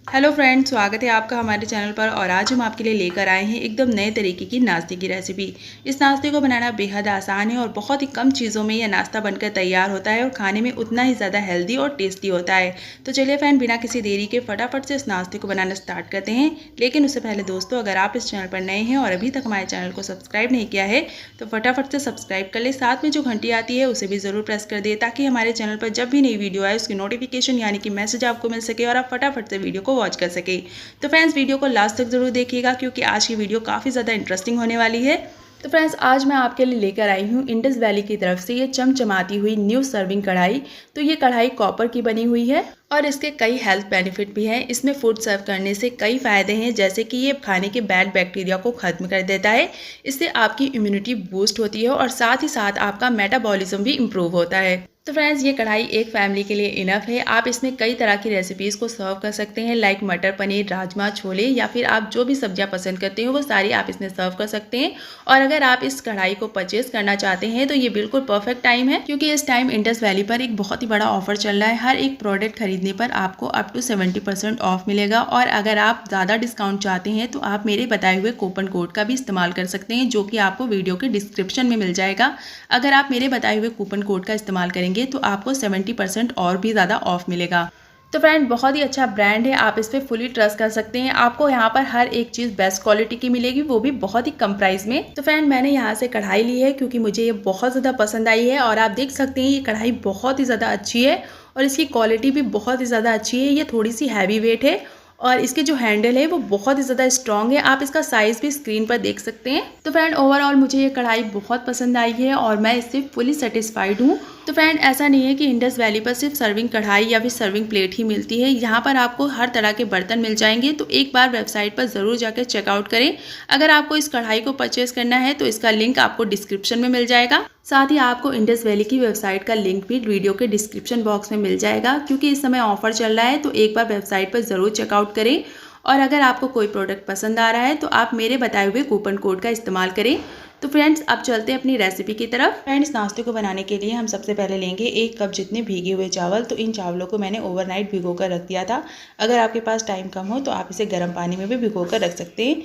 Hello friends, स्वागत है आपका हमारे चैनल पर। और आज हम आपके लिए लेकर आए हैं एकदम नए तरीके की नाश्ते की रेसिपी। इस नाश्ते को बनाना बेहद आसान है और बहुत ही कम चीज़ों में यह नाश्ता बनकर तैयार होता है और खाने में उतना ही ज़्यादा हेल्दी और टेस्टी होता है। तो चलिए फ्रेंड, बिना किसी देरी के फटाफट से इस नाश्ते को बनाना स्टार्ट करते हैं। लेकिन उससे पहले दोस्तों, अगर आप इस चैनल पर नए हैं और अभी तक हमारे चैनल को सब्सक्राइब नहीं किया है तो फटाफट से सब्सक्राइब कर ले। साथ में जो घंटी आती है उसे भी ज़रूर प्रेस कर दे, ताकि हमारे चैनल पर जब भी नई वीडियो आए उसकी नोटिफिकेशन यानी कि मैसेज आपको मिल सके और आप फटाफट से वीडियो को वॉच कर सके। तो फ्रेंड्स, वीडियो को लास्ट तक जरूर देखिएगा क्योंकि आज की वीडियो काफ़ी ज़्यादा इंटरेस्टिंग होने वाली है। तो फ्रेंड्स, आज मैं आपके लिए लेकर आई हूँ इंडस वैली की तरफ से ये चमचमाती हुई न्यू सर्विंग कढ़ाई। तो ये कढ़ाई कॉपर की बनी हुई है और इसके कई हेल्थ बेनिफिट भी हैं। इसमें फूड सर्व करने से कई फ़ायदे हैं, जैसे कि ये खाने के बैड बैक्टीरिया को ख़त्म कर देता है, इससे आपकी इम्यूनिटी बूस्ट होती है और साथ ही साथ आपका मेटाबॉलिज्म भी इम्प्रूव होता है। तो फ्रेंड्स, ये कढ़ाई एक फैमिली के लिए इनफ है। आप इसमें कई तरह की रेसिपीज़ को सर्व कर सकते हैं, लाइक मटर पनीर, राजमा, छोले, या फिर आप जो भी सब्जियां पसंद करते हो वो सारी आप इसमें सर्व कर सकते हैं। और अगर आप इस कढ़ाई को परचेज करना चाहते हैं तो ये बिल्कुल परफेक्ट टाइम है, क्योंकि इस टाइम इंडस वैली पर एक बहुत ही बड़ा ऑफर चल रहा है। हर एक प्रोडक्ट खरीदने पर आपको अप टू 70% ऑफ मिलेगा। और अगर आप ज़्यादा डिस्काउंट चाहते हैं तो आप मेरे बताए हुए कूपन कोड का भी इस्तेमाल कर सकते हैं, जो कि आपको वीडियो के डिस्क्रिप्शन में मिल जाएगा। अगर आप मेरे बताए हुए कूपन कोड का इस्तेमाल करेंगे तो आपको 70% और भी ज़्यादा ऑफ मिलेगा। तो फ्रेंड, बहुत ही अच्छा ब्रांड है, आप इस पर फुली ट्रस्ट कर सकते हैं। आपको यहाँ पर हर एक चीज़ बेस्ट क्वालिटी की मिलेगी, वो भी बहुत ही कम प्राइस में। तो फ्रेंड, मैंने यहाँ से कढ़ाई ली है क्योंकि मुझे ये बहुत ज़्यादा पसंद आई है। और आप देख सकते हैं ये कढ़ाई बहुत ही ज़्यादा अच्छी है और इसकी क्वालिटी भी बहुत ही ज़्यादा अच्छी है। ये थोड़ी सी हैवी वेट है और इसके जो हैंडल है वो बहुत ही ज़्यादा स्ट्रॉन्ग है। आप इसका साइज़ भी स्क्रीन पर देख सकते हैं। तो फ्रेंड, ओवरऑल मुझे ये कढ़ाई बहुत पसंद आई है और मैं इससे फुली सेटिस्फाइड हूँ। तो फ्रेंड, ऐसा नहीं है कि इंडस वैली पर सिर्फ सर्विंग कढ़ाई या फिर सर्विंग प्लेट ही मिलती है। यहाँ पर आपको हर तरह के बर्तन मिल जाएंगे। तो एक बार वेबसाइट पर ज़रूर जाकर चेकआउट करें। अगर आपको इस कढ़ाई को परचेस करना है तो इसका लिंक आपको डिस्क्रिप्शन में मिल जाएगा। साथ ही आपको इंडस वैली की वेबसाइट का लिंक भी वीडियो के डिस्क्रिप्शन बॉक्स में मिल जाएगा, क्योंकि इस समय ऑफर चल रहा है। तो एक बार वेबसाइट पर ज़रूर चेकआउट करें। और अगर आपको कोई प्रोडक्ट पसंद आ रहा है तो आप मेरे बताए हुए कूपन कोड का इस्तेमाल करें। तो फ्रेंड्स, अब चलते हैं अपनी रेसिपी की तरफ। फ्रेंड्स, नाश्ते को बनाने के लिए हम सबसे पहले लेंगे 1 कप जितने भीगे हुए चावल। तो इन चावलों को मैंने ओवरनाइट भिगो कर रख दिया था। अगर आपके पास टाइम कम हो तो आप इसे गर्म पानी में भी भिगो कर रख सकते हैं।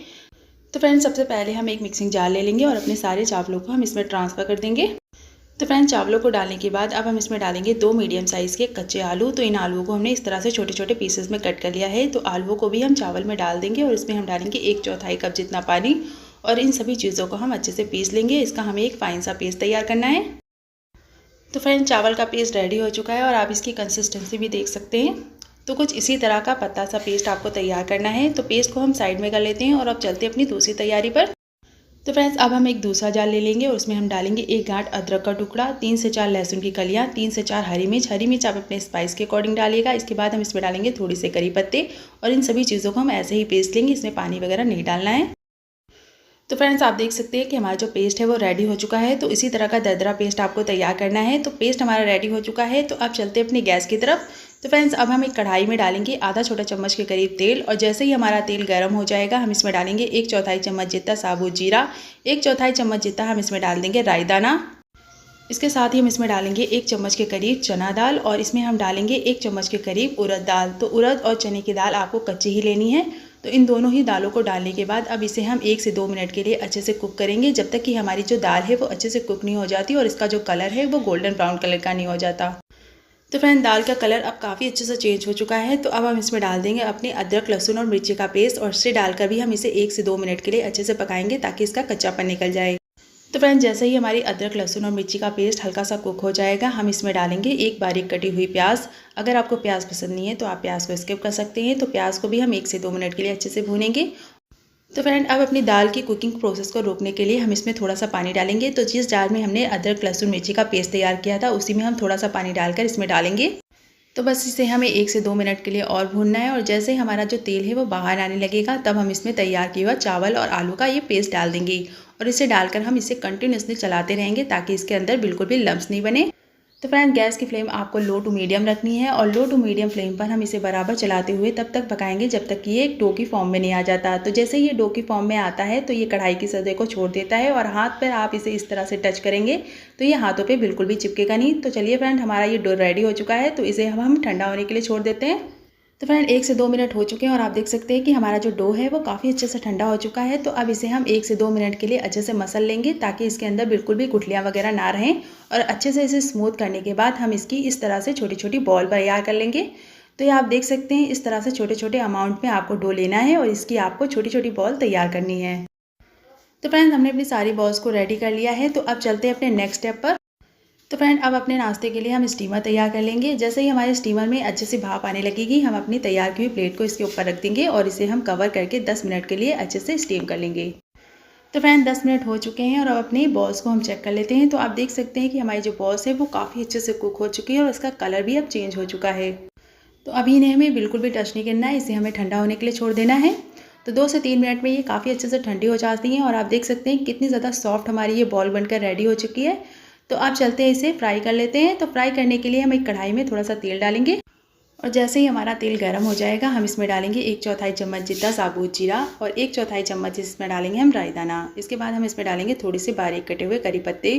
तो फ्रेंड्स, सबसे पहले हम एक मिक्सिंग जार ले लेंगे और अपने सारे चावलों को हम इसमें ट्रांसफ़र कर देंगे। तो फ्रेंड्स, चावलों को डालने के बाद अब हम इसमें डालेंगे 2 मीडियम साइज़ के कच्चे आलू। तो इन आलूओं को हमने इस तरह से छोटे छोटे पीसेस में कट कर लिया है। तो आलूओं को भी हम चावल में डाल देंगे और इसमें हम डालेंगे 1/4 कप जितना पानी। और इन सभी चीज़ों को हम अच्छे से पीस लेंगे। इसका हमें एक फाइन सा पेस्ट तैयार करना है। तो फ्रेंड्स, चावल का पेस्ट रेडी हो चुका है और आप इसकी कंसिस्टेंसी भी देख सकते हैं। तो कुछ इसी तरह का पतला सा पेस्ट आपको तैयार करना है। तो पेस्ट को हम साइड में कर लेते हैं और अब चलते हैं अपनी दूसरी तैयारी पर। तो फ्रेंड्स, अब हम एक दूसरा जार ले लेंगे और उसमें हम डालेंगे 1 गांठ अदरक का टुकड़ा, 3 से 4 लहसुन की कलियां, 3 से 4 हरी मिर्च। हरी मिर्च आप अपने स्पाइस के अकॉर्डिंग डालिएगा। इसके बाद हम इसमें डालेंगे थोड़ी से करी पत्ते और इन सभी चीज़ों को हम ऐसे ही पेस्ट लेंगे, इसमें पानी वगैरह नहीं डालना है। तो फ्रेंड्स, आप देख सकते हैं कि हमारा जो पेस्ट है वो रेडी हो चुका है। तो इसी तरह का दरदरा पेस्ट आपको तैयार करना है। तो पेस्ट हमारा रेडी हो चुका है। तो अब चलते हैं अपनी गैस की तरफ। तो फ्रेंड्स, अब हम एक कढ़ाई में डालेंगे आधा छोटा चम्मच के करीब तेल। और जैसे ही हमारा तेल गर्म हो जाएगा हम इसमें डालेंगे 1/4 चम्मच जितना साबुत जीरा, 1/4 चम्मच जितना हम इसमें डाल देंगे राई दाना। इसके साथ ही हम इसमें डालेंगे 1 चम्मच के करीब चना दाल और इसमें हम डालेंगे 1 चम्मच के करीब उड़द दाल। तो उड़द और चने की दाल आपको कच्ची ही लेनी है। तो इन दोनों ही दालों को डालने के बाद अब इसे हम 1 से 2 मिनट के लिए अच्छे से कुक करेंगे, जब तक कि हमारी जो दाल है वो अच्छे से कुक नहीं हो जाती और इसका जो कलर है वो गोल्डन ब्राउन कलर का नहीं हो जाता। तो फ्रेंड, दाल का कलर अब काफ़ी अच्छे से चेंज हो चुका है। तो अब हम इसमें डाल देंगे अपने अदरक, लहसुन और मिर्ची का पेस्ट और इसे डालकर भी हम इसे 1 से 2 मिनट के लिए अच्छे से पकाएंगे, ताकि इसका कच्चापन निकल जाए। तो फ्रेंड, जैसे ही हमारी अदरक, लहसुन और मिर्ची का पेस्ट हल्का सा कुक हो जाएगा हम इसमें डालेंगे एक बारीक कटी हुई प्याज। अगर आपको प्याज पसंद नहीं है तो आप प्याज को स्किप कर सकते हैं। तो प्याज को भी हम 1 से 2 मिनट के लिए अच्छे से भूनेंगे। तो फ्रेंड, अब अपनी दाल की कुकिंग प्रोसेस को रोकने के लिए हम इसमें थोड़ा सा पानी डालेंगे। तो जिस जार में हमने अदरक, लहसुन, मिर्ची का पेस्ट तैयार किया था उसी में हम थोड़ा सा पानी डालकर इसमें डालेंगे। तो बस इसे हमें 1 से 2 मिनट के लिए और भूनना है। और जैसे ही हमारा जो तेल है वो बाहर आने लगेगा तब हम इसमें तैयार किया हुआ चावल और आलू का ये पेस्ट डाल देंगे। और इसे डालकर हम इसे कंटिन्यूसली चलाते रहेंगे, ताकि इसके अंदर बिल्कुल भी लम्स नहीं बने। तो फ्रेंड, गैस की फ्लेम आपको लो टू मीडियम रखनी है और लो टू मीडियम फ्लेम पर हम इसे बराबर चलाते हुए तब तक पकाएंगे जब तक कि ये एक डो की फॉर्म में नहीं आ जाता। तो जैसे ये डो की फॉर्म में आता है तो ये कढ़ाई की सतह को छोड़ देता है और हाथ पर आप इसे इस तरह से टच करेंगे तो ये हाथों पे बिल्कुल भी चिपकेगा नहीं। तो चलिए फ्रेंड, हमारा ये डो रेडी हो चुका है। तो इसे हम ठंडा होने के लिए छोड़ देते हैं। तो फ्रेंड 1 से 2 मिनट हो चुके हैं और आप देख सकते हैं कि हमारा जो डो है वो काफ़ी अच्छे से ठंडा हो चुका है। तो अब इसे हम 1 से 2 मिनट के लिए अच्छे से मसल लेंगे ताकि इसके अंदर बिल्कुल भी गुठलियाँ वगैरह ना रहें। और अच्छे से इसे स्मूथ करने के बाद हम इसकी इस तरह से छोटी-छोटी बॉल तैयार कर लेंगे। तो ये आप देख सकते हैं इस तरह से छोटे-छोटे अमाउंट में आपको डो लेना है और इसकी आपको छोटी-छोटी बॉल तैयार करनी है। तो फ्रेंड्स हमने अपनी सारी बॉल्स को रेडी कर लिया है। तो अब चलते हैं अपने नेक्स्ट स्टेप पर। तो फ्रेंड अब अपने नाश्ते के लिए हम स्टीमर तैयार कर लेंगे। जैसे ही हमारे स्टीमर में अच्छे से भाप आने लगेगी, हम अपनी तैयार की हुई प्लेट को इसके ऊपर रख देंगे और इसे हम कवर करके 10 मिनट के लिए अच्छे से स्टीम कर लेंगे। तो फ्रेंड 10 मिनट हो चुके हैं और अब अपनी बॉल्स को हम चेक कर लेते हैं। तो आप देख सकते हैं कि हमारी जो बॉल्स है वो काफ़ी अच्छे से कुक हो चुकी है और इसका कलर भी अब चेंज हो चुका है। तो अभी इन्हें हमें बिल्कुल भी टच नहीं करना है, इसे हमें ठंडा होने के लिए छोड़ देना है। तो 2 से 3 मिनट में ये काफ़ी अच्छे से ठंडी हो जाती हैं और आप देख सकते हैं कितनी ज़्यादा सॉफ्ट हमारी ये बॉल बनकर रेडी हो चुकी है। तो अब चलते हैं इसे फ्राई कर लेते हैं। तो फ्राई करने के लिए हम एक कढ़ाई में थोड़ा सा तेल डालेंगे और जैसे ही हमारा तेल गर्म हो जाएगा हम इसमें डालेंगे 1/4 चम्मच जितना साबुत जीरा और 1/4 चम्मच इसमें डालेंगे हम राई दाना। इसके बाद हम इसमें डालेंगे थोड़ी सी बारीक कटे हुए करी पत्ते।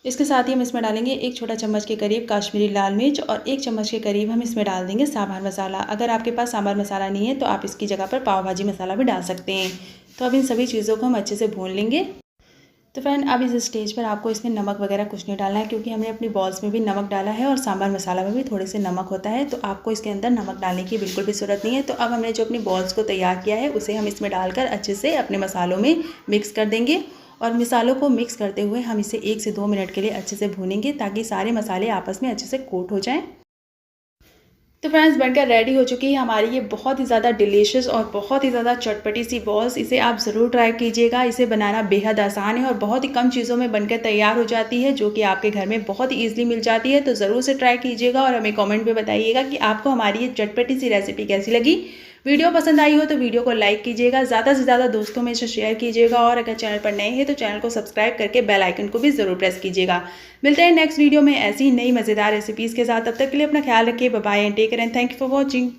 इसके साथ ही हम इसमें डालेंगे 1 छोटा चम्मच के करीब काश्मीरी लाल मिर्च और 1 चम्मच के करीब हम इसमें डाल देंगे सांभर मसाला। अगर आपके पास सांभर मसाला नहीं है तो आप इसकी जगह पर पाव भाजी मसाला भी डाल सकते हैं। तो अब इन सभी चीज़ों को हम अच्छे से भून लेंगे। तो फ्रेंड अब इस स्टेज पर आपको इसमें नमक वगैरह कुछ नहीं डालना है क्योंकि हमने अपनी बॉल्स में भी नमक डाला है और सांभर मसाला में भी थोड़े से नमक होता है। तो आपको इसके अंदर नमक डालने की बिल्कुल भी ज़रूरत नहीं है। तो अब हमने जो अपनी बॉल्स को तैयार किया है उसे हम इसमें डालकर अच्छे से अपने मसालों में मिक्स कर देंगे और मसालों को मिक्स करते हुए हम इसे 1 से 2 मिनट के लिए अच्छे से भूनेंगे ताकि सारे मसाले आपस में अच्छे से कोट हो जाएँ। तो फ्रेंड्स बनकर रेडी हो चुकी है हमारी ये बहुत ही ज़्यादा डिलीशियस और बहुत ही ज़्यादा चटपटी सी बॉल्स। इसे आप ज़रूर ट्राई कीजिएगा। इसे बनाना बेहद आसान है और बहुत ही कम चीज़ों में बनकर तैयार हो जाती है जो कि आपके घर में बहुत ही ईजिली मिल जाती है। तो ज़रूर से ट्राई कीजिएगा और हमें कमेंट में बताइएगा कि आपको हमारी ये चटपटी सी रेसिपी कैसी लगी। वीडियो पसंद आई हो तो वीडियो को लाइक कीजिएगा, ज़्यादा से ज़्यादा दोस्तों में इसे शेयर कीजिएगा और अगर चैनल पर नए हैं तो चैनल को सब्सक्राइब करके बेल आइकन को भी ज़रूर प्रेस कीजिएगा। मिलते हैं नेक्स्ट वीडियो में ऐसी ही नई मज़ेदार रेसिपीज़ के साथ। तब तक के लिए अपना ख्याल रखिए। Bye bye and take care and thank you for watching.